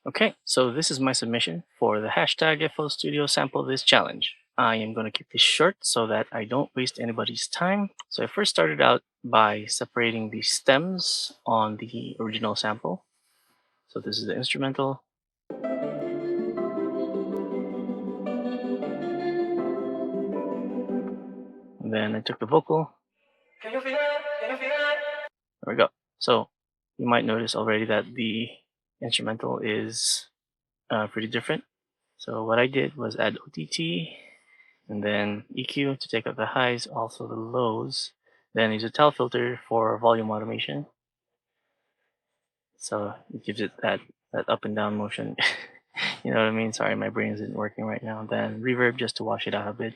Okay, so this is my submission for the hashtag FL Studio sample this challenge. I am going to keep this short so that I don't waste anybody's time. So I first started out by separating the stems on the original sample. So this is the instrumental. And then I took the vocal. Can you feel it? Can you feel it? There we go. So you might notice already that the instrumental is pretty different. So what I did was add OTT and then EQ to take out the highs, also the lows. Then use a towel filter for volume automation. So it gives it that up and down motion. You know what I mean? Sorry, my brain isn't working right now. Then reverb just to wash it out a bit.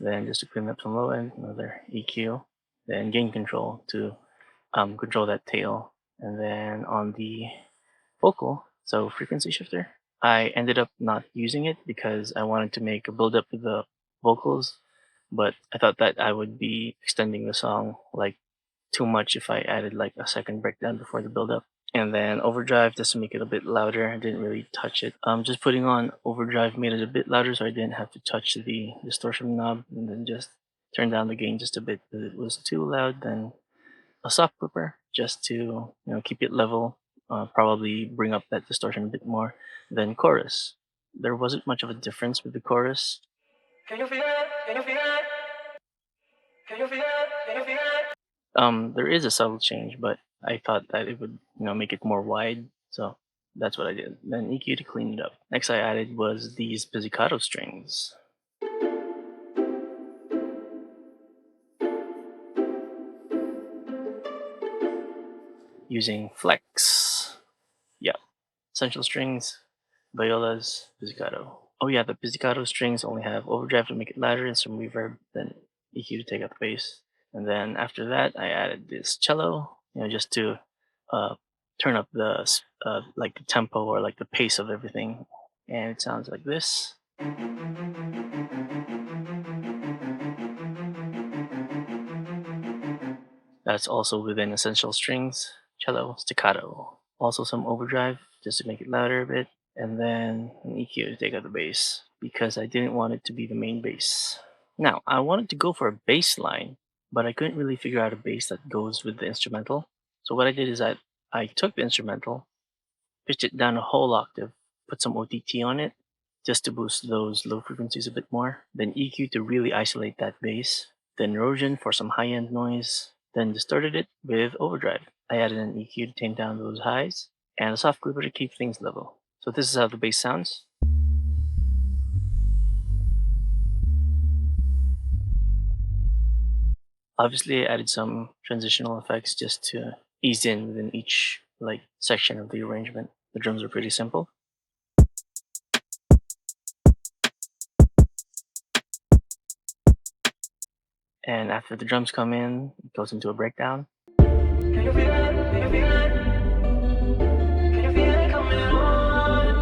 Then just to clean up some low end, another EQ. Then gain control to control that tail. And then on the vocal, so frequency shifter, I ended up not using it because I wanted to make a build up to the vocals, but I thought that I would be extending the song like too much if I added like a second breakdown before the build up. And then overdrive just to make it a bit louder. I didn't really touch it. Just putting on overdrive made it a bit louder, so I didn't have to touch the distortion knob, and then just turn down the gain just a bit. If it was too loud, then a soft clipper just to keep it level. Probably bring up that distortion a bit more. Then chorus. There wasn't much of a difference with the chorus. Can you feel it? Can you feel it? Can you feel it? Can you feel it? There is a subtle change, but I thought that it would make it more wide. So that's what I did. Then EQ to clean it up. Next I added was these pizzicato strings using Flex. Yeah, essential strings, violas, pizzicato. Oh yeah, the pizzicato strings only have overdrive to make it louder and some reverb, then EQ to take out the bass. And then after that, I added this cello, just to uh, turn up like the tempo or like the pace of everything. And it sounds like this. That's also within essential strings, cello, staccato. Also some overdrive just to make it louder a bit, and then an EQ to take out the bass because I didn't want it to be the main bass. Now, I wanted to go for a bass line, but I couldn't really figure out a bass that goes with the instrumental. So what I did is I took the instrumental, pitched it down a whole octave, put some OTT on it just to boost those low frequencies a bit more, then EQ to really isolate that bass, then erosion for some high end noise, then distorted it with overdrive. I added an EQ to tame down those highs, and a soft clipper to keep things level. So this is how the bass sounds. Obviously, I added some transitional effects just to ease in within each like section of the arrangement. The drums are pretty simple. And after the drums come in, it goes into a breakdown. Can you feel it? Can you feel it? Can you feel it coming on?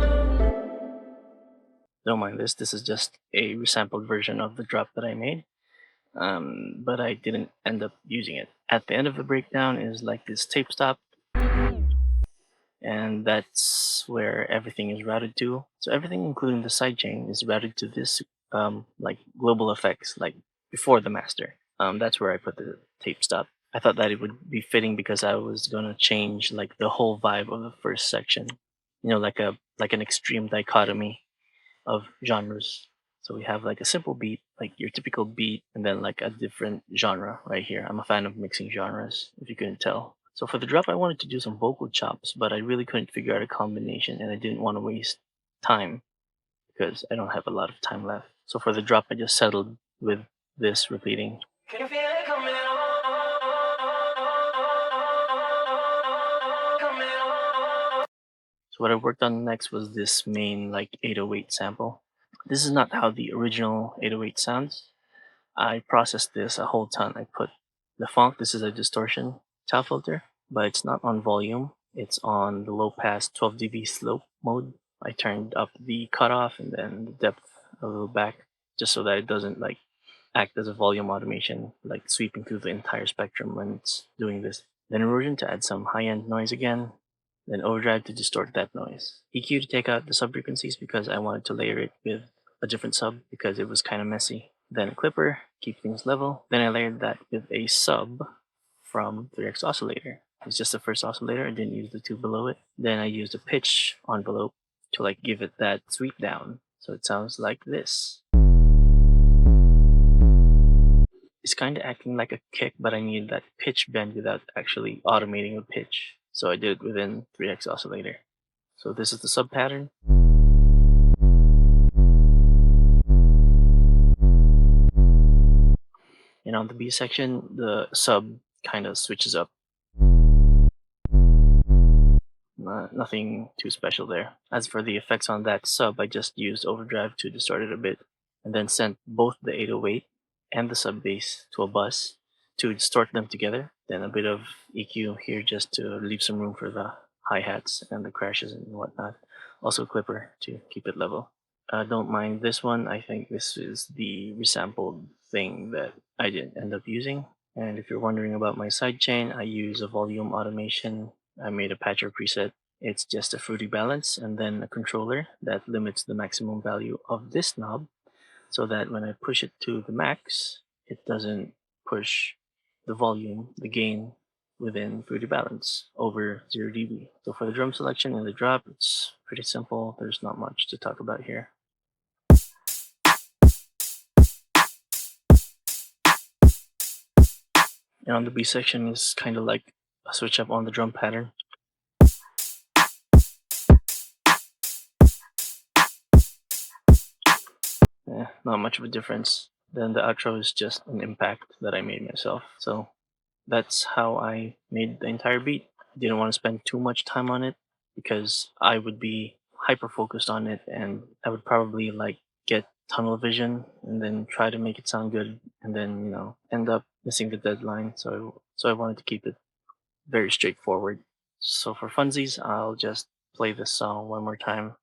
Don't mind this. This is just a resampled version of the drop that I made, but I didn't end up using it. At the end of the breakdown is like this tape stop, and that's where everything is routed to. So everything, including the sidechain, is routed to this like global effects, like before the master. That's where I put the tape stop. I thought that it would be fitting because I was gonna change like the whole vibe of the first section. Like an extreme dichotomy of genres. So we have like a simple beat, like your typical beat, and then like a different genre right here. I'm a fan of mixing genres, if you couldn't tell. So for the drop, I wanted to do some vocal chops, but I really couldn't figure out a combination, and I didn't want to waste time because I don't have a lot of time left. So for the drop, I just settled with this repeating. Can you feel it coming on? Coming on. So what I worked on next was this main like 808 sample. This is not how the original 808 sounds. I processed this a whole ton. I put the funk, this is a distortion towel filter, but it's not on volume. It's on the low pass 12 dB slope mode. I turned up the cutoff and then the depth a little back just so that it doesn't like act as a volume automation, like sweeping through the entire spectrum when it's doing this. Then erosion to add some high end noise again. then overdrive to distort that noise, EQ to take out the sub frequencies because I wanted to layer it with a different sub because it was kind of messy. Then clipper, keep things level. Then I layered that with a sub from 3x oscillator. It's just the first oscillator. I didn't use the two below it. Then I used a pitch envelope to like give it that sweep down. So it sounds like this. It's kind of acting like a kick, but I needed that pitch bend without actually automating the pitch. So I did it within 3x oscillator. So this is the sub pattern. And on the B section, the sub kind of switches up. Nothing too special there. As for the effects on that sub, I just used overdrive to distort it a bit, and then sent both the 808 and the sub bass to a bus to distort them together. Then a bit of EQ here just to leave some room for the hi-hats and the crashes and whatnot. Also clipper to keep it level. Don't mind this one. I think this is the resampled thing that I didn't end up using. And if you're wondering about my sidechain, I use a volume automation. I made a patcher preset. It's just a fruity balance and then a controller that limits the maximum value of this knob so that when I push it to the max, it doesn't push the volume, the gain within fruity balance over 0 dB. So for the drum selection and the drop, it's pretty simple. There's not much to talk about here. And on the B section is kind of like a switch up on the drum pattern. Not much of a difference. Then the outro is just an impact that I made myself. So that's how I made the entire beat. I didn't want to spend too much time on it because I would be hyper focused on it and I would probably like get tunnel vision and then try to make it sound good and then, end up missing the deadline. So I wanted to keep it very straightforward. So for funsies, I'll just play this song one more time.